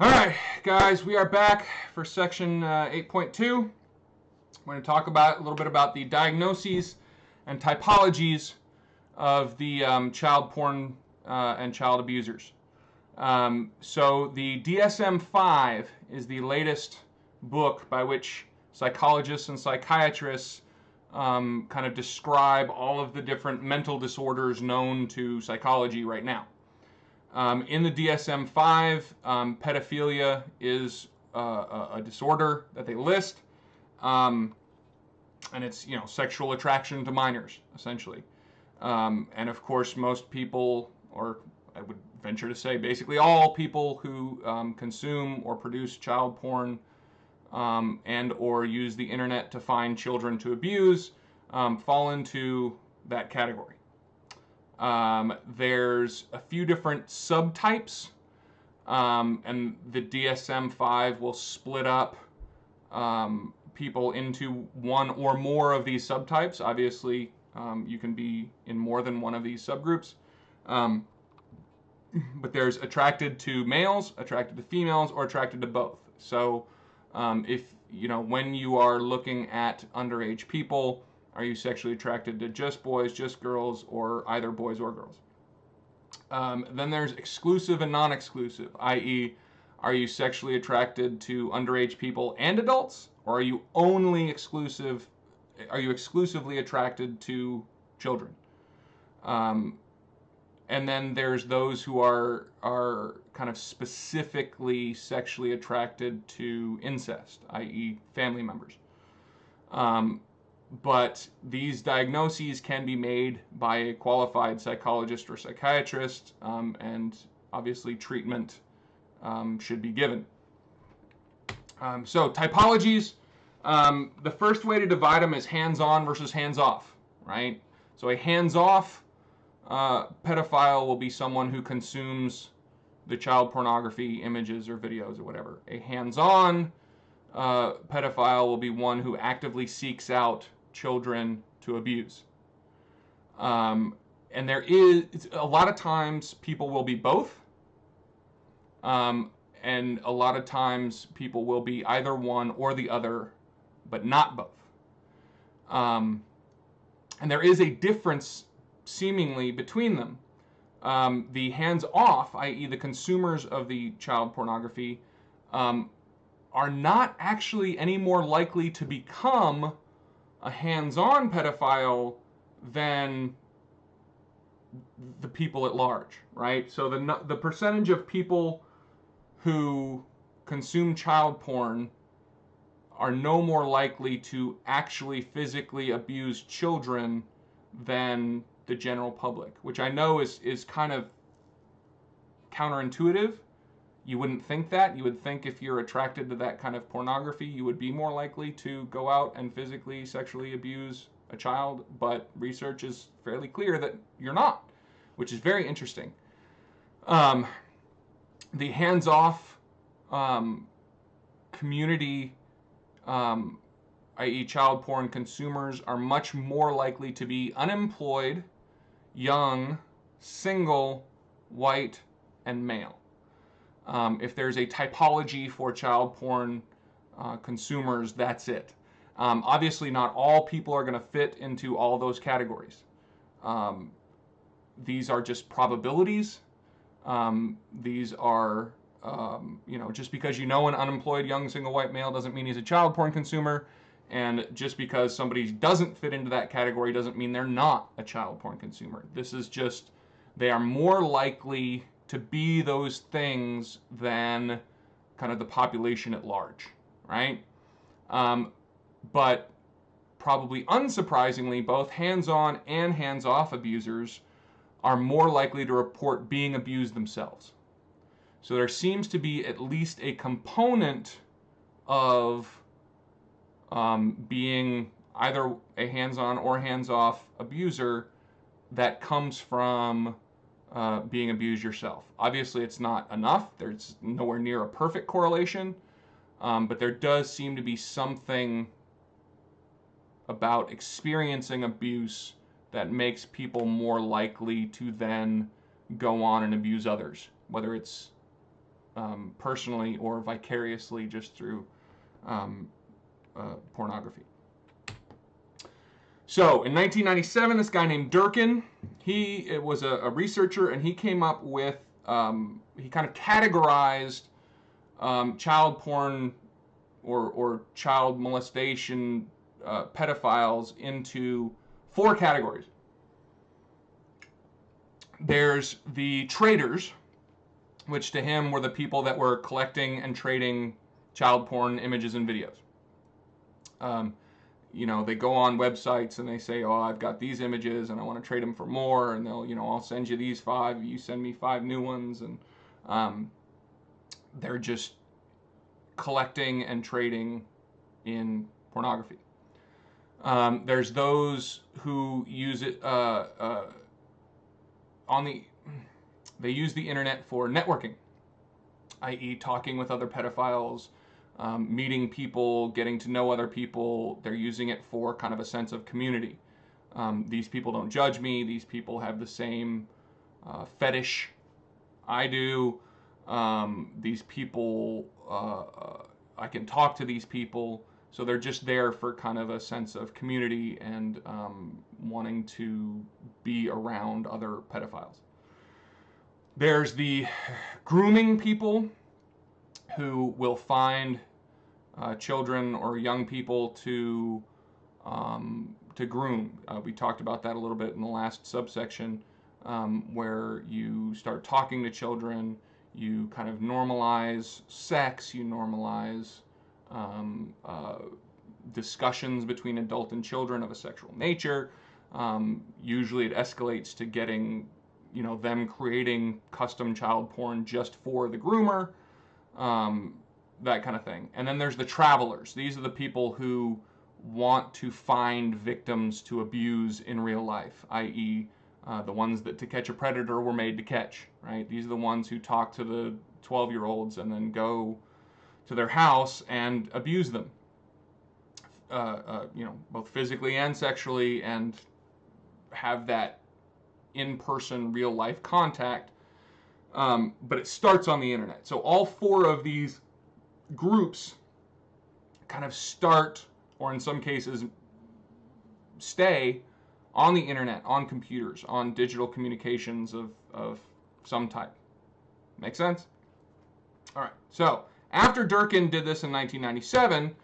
Alright, guys, we are back for section 8.2. We're going to talk about a little bit about the diagnoses and typologies of the child porn and child abusers. So the DSM-5 is the latest book by which psychologists and psychiatrists kind of describe all of the different mental disorders known to psychology right now. In the DSM-5, pedophilia is a disorder that they list, and it's sexual attraction to minors, essentially. And of course, most people, or I would venture to say basically all people who consume or produce child porn and or use the internet to find children to abuse fall into that category. There's a few different subtypes, and the DSM-5 will split up people into one or more of these subtypes. Obviously, you can be in more than one of these subgroups. But there's attracted to males, attracted to females, or attracted to both. So if when you are looking at underage people, are you sexually attracted to just boys, just girls, or either boys or girls? Then there's exclusive and non-exclusive, i.e., are you sexually attracted to underage people and adults, or are you exclusively attracted to children? And then there's those who are kind of specifically sexually attracted to incest, i.e., family members. But these diagnoses can be made by a qualified psychologist or psychiatrist, and obviously treatment should be given. So typologies, the first way to divide them is hands-on versus hands-off, right? So a hands-off pedophile will be someone who consumes the child pornography images or videos or whatever. A hands-on pedophile will be one who actively seeks out children to abuse. And there is, a lot of times people will be both. And a lot of times people will be either one or the other, but not both. And there is a difference seemingly between them. The hands-off, i.e. the consumers of the child pornography, are not actually any more likely to become a hands-on pedophile than the people at large, right? So the percentage of people who consume child porn are no more likely to actually physically abuse children than the general public, which I know is kind of counterintuitive. You wouldn't think that. You would think if you're attracted to that kind of pornography, you would be more likely to go out and physically, sexually abuse a child, but research is fairly clear that you're not, which is very interesting. The hands-off community, i.e. child porn consumers, are much more likely to be unemployed, young, single, white, and male. If there's a typology for child porn consumers, that's it. Obviously, not all people are going to fit into all those categories. These are just probabilities. These are, just because an unemployed young single white male doesn't mean he's a child porn consumer. And just because somebody doesn't fit into that category doesn't mean they're not a child porn consumer. This is just, they are more likely to be those things than kind of the population at large, right? But probably unsurprisingly, both hands-on and hands-off abusers are more likely to report being abused themselves. So there seems to be at least a component of being either a hands-on or hands-off abuser that comes from being abused yourself. Obviously, it's not enough. There's nowhere near a perfect correlation, but there does seem to be something about experiencing abuse that makes people more likely to then go on and abuse others, whether it's personally or vicariously just through pornography. So in 1997, this guy named Durkin, he was a researcher, and he came up with, he kind of categorized child porn or child molestation pedophiles into 4 categories. There's the traders, which to him were the people that were collecting and trading child porn images and videos. You know, they go on websites and they say, oh, I've got these images and I want to trade them for more, and they'll, you know, I'll send you these 5, you send me 5 new ones, and they're just collecting and trading in pornography. There's those who use it they use the internet for networking, i.e. talking with other pedophiles, meeting people, getting to know other people. They're using it for kind of a sense of community. These people don't judge me. These people have the same fetish I do. These people, I can talk to these people. So they're just there for kind of a sense of community and wanting to be around other pedophiles. There's the grooming people who will find children or young people to groom. We talked about that a little bit in the last subsection, where you start talking to children, you kind of normalize sex, you normalize discussions between adult and children of a sexual nature. Usually it escalates to getting, you know, them creating custom child porn just for the groomer, that kind of thing. And then there's the travelers. These are the people who want to find victims to abuse in real life, i.e. The ones that To Catch a Predator were made to catch, right? These are the ones who talk to the 12-year-olds and then go to their house and abuse them, you know, both physically and sexually, and have that in-person, real-life contact. But it starts on the internet. So all 4 of these groups kind of start, or in some cases stay, on the internet, on computers, on digital communications of some type. Make sense? All right. So after Durkin did this in 1997,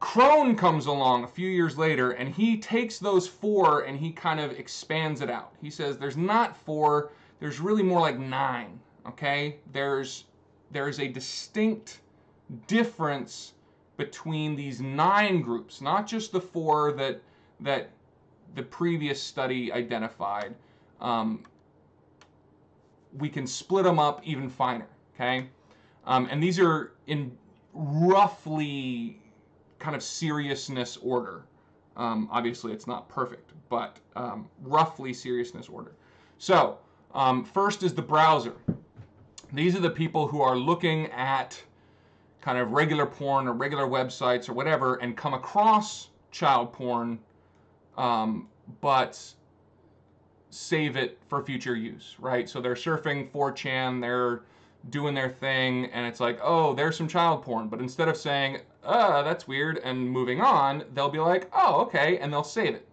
Crone comes along a few years later, and he takes those 4 and he kind of expands it out. He says there's not 4, there's really more like 9. Okay? There's a distinct difference between these 9 groups, not just the 4 that the previous study identified. We can split them up even finer. Okay? And these are in roughly kind of seriousness order. Obviously, it's not perfect, but roughly seriousness order. So, first is the browser. These are the people who are looking at kind of regular porn or regular websites or whatever and come across child porn, but save it for future use, right? So they're surfing 4chan, they're doing their thing, and it's like, oh, there's some child porn. But instead of saying, that's weird, and moving on, they'll be like, oh, okay, and they'll save it.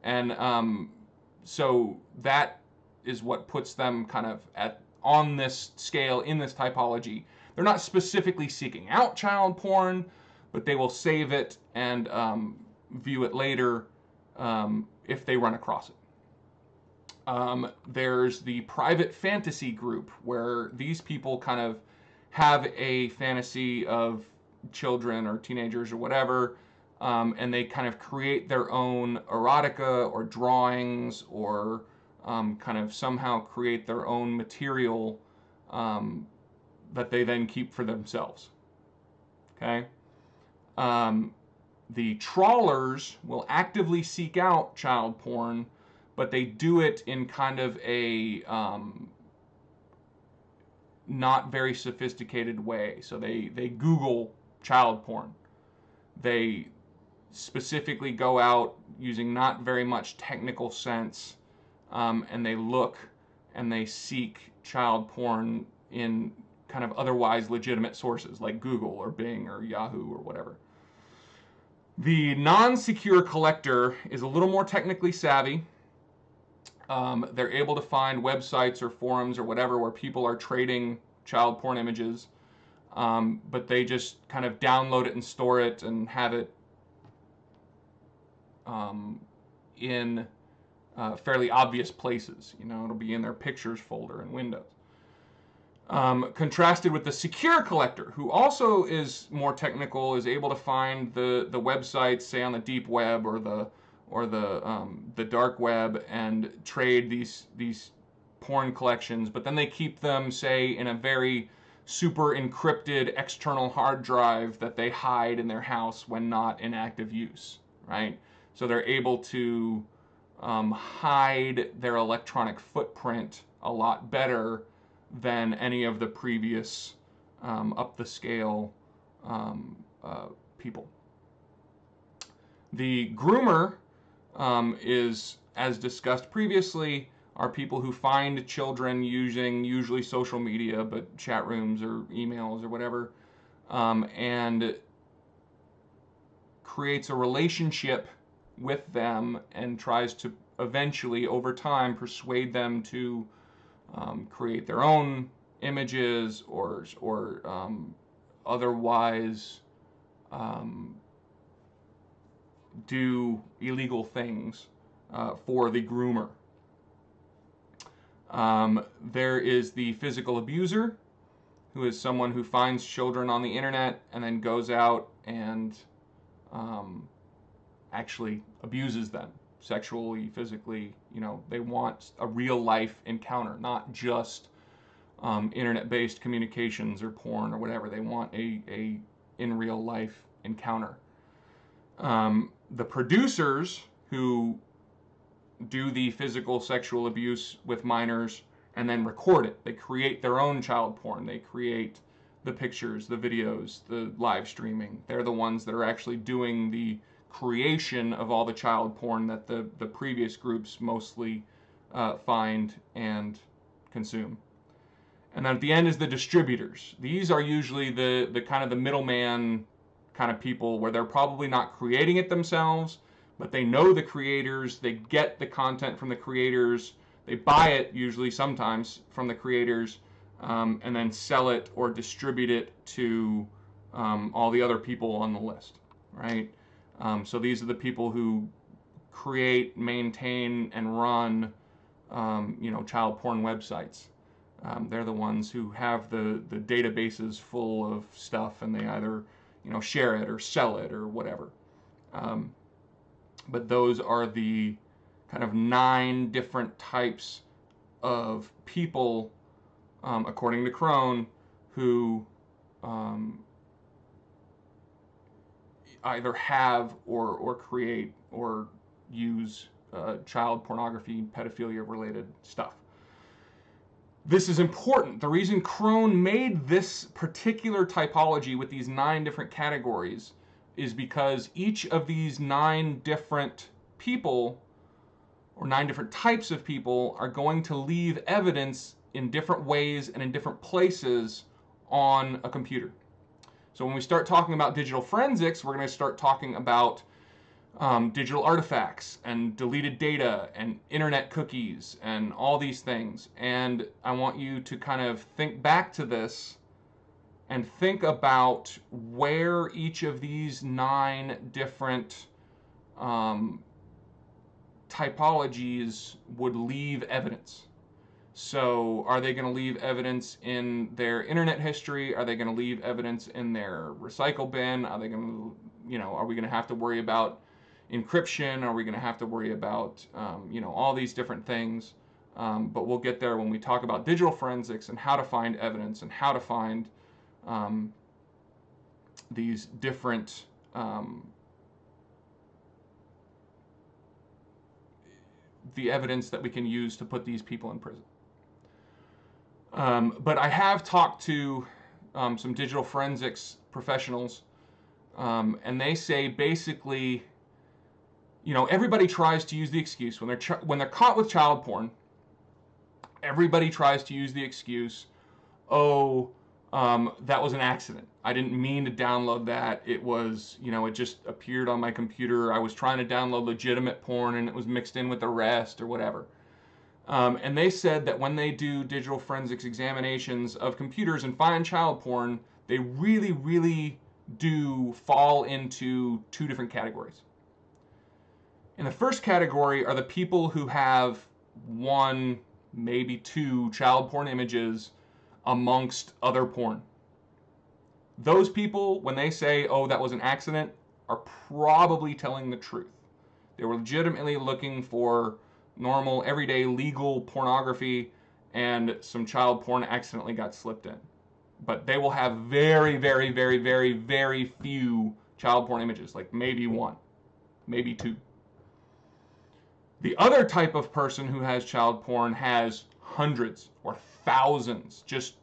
And so that is what puts them kind of on this scale, in this typology. They're not specifically seeking out child porn, but they will save it and view it later if they run across it. There's the private fantasy group, where these people kind of have a fantasy of children or teenagers or whatever, and they kind of create their own erotica or drawings, or kind of somehow create their own material that they then keep for themselves. Okay? The trawlers will actively seek out child porn, but they do it in kind of a not very sophisticated way. So they Google child porn. They specifically go out using not very much technical sense, and they look and they seek child porn in kind of otherwise legitimate sources like Google or Bing or Yahoo or whatever. The non-secure collector is a little more technically savvy. They're able to find websites or forums or whatever where people are trading child porn images, but they just kind of download it and store it and have it in fairly obvious places. You know, it'll be in their pictures folder in Windows. Contrasted with the secure collector, who also is more technical, is able to find the websites, say on the deep web or the dark web, and trade these porn collections. But then they keep them, say, in a very super encrypted external hard drive that they hide in their house when not in active use, right? So they're able to hide their electronic footprint a lot better than any of the previous up the scale people. The groomer is, as discussed previously, are people who find children using usually social media, but chat rooms or emails or whatever, and creates a relationship with them and tries to eventually, over time, persuade them to create their own images or otherwise do illegal things for the groomer. There is the physical abuser, who is someone who finds children on the internet and then goes out and actually abuses them sexually, physically. You know, they want a real life encounter, not just internet-based communications or porn or whatever. They want a in real life encounter. The producers who do the physical sexual abuse with minors and then record it. They create their own child porn. They create the pictures, the videos, the live streaming. They're the ones that are actually doing the creation of all the child porn that the previous groups mostly find and consume. And then at the end is the distributors. These are usually the kind of the middleman kind of people where they're probably not creating it themselves, but they know the creators, they get the content from the creators, they buy it usually sometimes from the creators, and then sell it or distribute it to all the other people on the list, right? So these are the people who create, maintain, and run, child porn websites. They're the ones who have the databases full of stuff, and they either, share it or sell it or whatever. But those are the kind of 9 different types of people, according to Crone, who either have or create or use child pornography, pedophilia-related stuff. This is important. The reason Crone made this particular typology with these 9 different categories is because each of these 9 different people, or 9 different types of people, are going to leave evidence in different ways and in different places on a computer. So when we start talking about digital forensics, we're going to start talking about digital artifacts and deleted data and internet cookies and all these things. And I want you to kind of think back to this and think about where each of these 9 different typologies would leave evidence. So are they going to leave evidence in their internet history? Are they going to leave evidence in their recycle bin? Are they going to, are we going to have to worry about encryption? Are we going to have to worry about, all these different things? But we'll get there when we talk about digital forensics and how to find evidence and how to find these different the evidence that we can use to put these people in prison. But I have talked to some digital forensics professionals, and they say basically, everybody tries to use the excuse when they're caught with child porn. Everybody tries to use the excuse, that was an accident. I didn't mean to download that. It was, it just appeared on my computer. I was trying to download legitimate porn and it was mixed in with the rest or whatever. And they said that when they do digital forensics examinations of computers and find child porn, they really, really do fall into two different categories. In the first category are the people who have one, maybe two child porn images amongst other porn. Those people, when they say, oh, that was an accident, are probably telling the truth. They were legitimately looking for normal, everyday, legal pornography, and some child porn accidentally got slipped in. But they will have very, very, very, very, very few child porn images, like maybe one, maybe two. The other type of person who has child porn has hundreds or thousands, just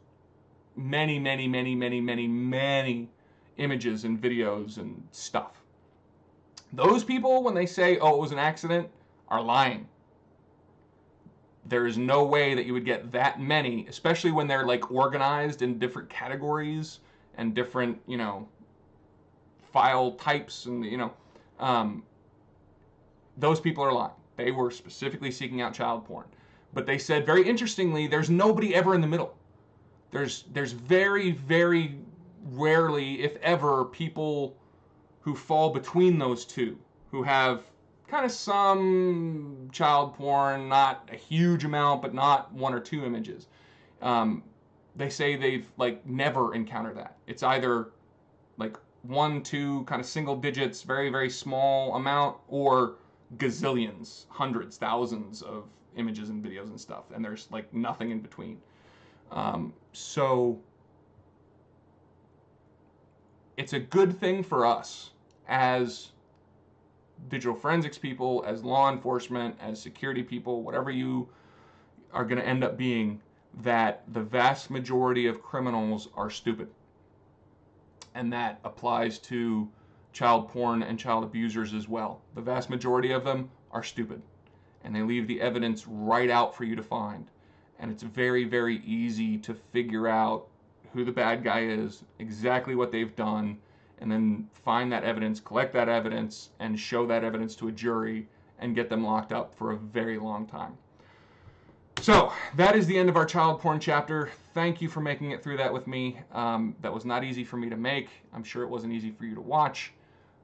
many, many, many, many, many, many images and videos and stuff. Those people, when they say, oh, it was an accident, are lying. There is no way that you would get that many, especially when they're like organized in different categories and different, file types and, those people are lying. They were specifically seeking out child porn. But they said, very interestingly, there's nobody ever in the middle. There's very, very rarely, if ever, people who fall between those two, who have kind of some child porn, not a huge amount, but not one or two images. They say they've never encountered that. It's either like 1, 2 kind of single digits, very, very small amount, or gazillions, hundreds, thousands of images and videos and stuff, and there's nothing in between. So it's a good thing for us as digital forensics people, as law enforcement, as security people, whatever you are going to end up being, that the vast majority of criminals are stupid. And that applies to child porn and child abusers as well. The vast majority of them are stupid. And they leave the evidence right out for you to find. And it's very, very easy to figure out who the bad guy is, exactly what they've done, and then find that evidence, collect that evidence, and show that evidence to a jury and get them locked up for a very long time. So that is the end of our child porn chapter. Thank you for making it through that with me. That was not easy for me to make. I'm sure it wasn't easy for you to watch.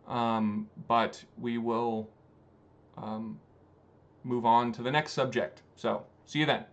But we will move on to the next subject. So see you then.